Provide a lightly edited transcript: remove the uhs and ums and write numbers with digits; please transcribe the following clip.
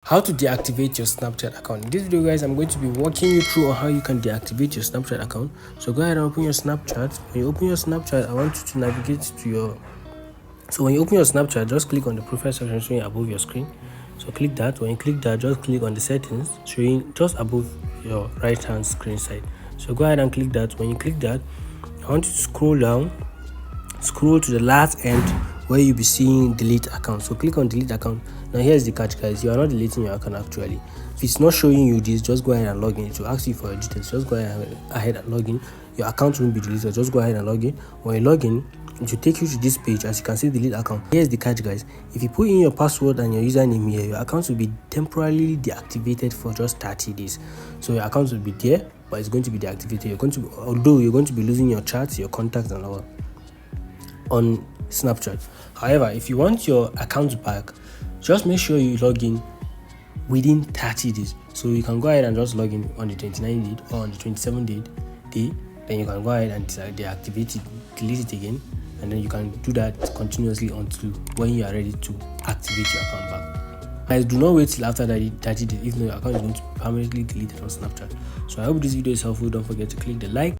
How to deactivate your Snapchat account. In this video, guys, I'm going to be walking you through on how you can deactivate your Snapchat account. So go ahead and open your Snapchat. When you open your Snapchat, I want you to navigate to your... So when you open your Snapchat, just click on the profile section showing above your screen. So click that. When you click that, just click on the settings showing just above your right hand screen side. So go ahead and click that. When you click that, I want you to scroll down, scroll to the last end where you'll be seeing delete account. So click on delete account. Now here's the catch, guys. You are not deleting your account actually. If it's not showing you this, just go ahead and log in. It will ask you for your details. Just go ahead and log in. Your account won't be deleted. Just go ahead and log in. When you log in, it will take you to this page. As you can see, delete account. Here's the catch, guys. If you put in your password and your username here, your account will be temporarily deactivated for just 30 days. So your account will be there, but it's going to be deactivated. Although you're going to be losing your chats, your contacts, and all on Snapchat. However, if you want your account back, just make sure you log in within 30 days. So you can go ahead and just log in on the 29th day or on the 27th day. Then you can go ahead and deactivate it, delete it again, and then you can do that continuously until when you are ready to activate your account back. Guys, do not wait till after that 30 days if your account is going to be permanently deleted on Snapchat. So I hope this video is helpful. Don't forget to click the like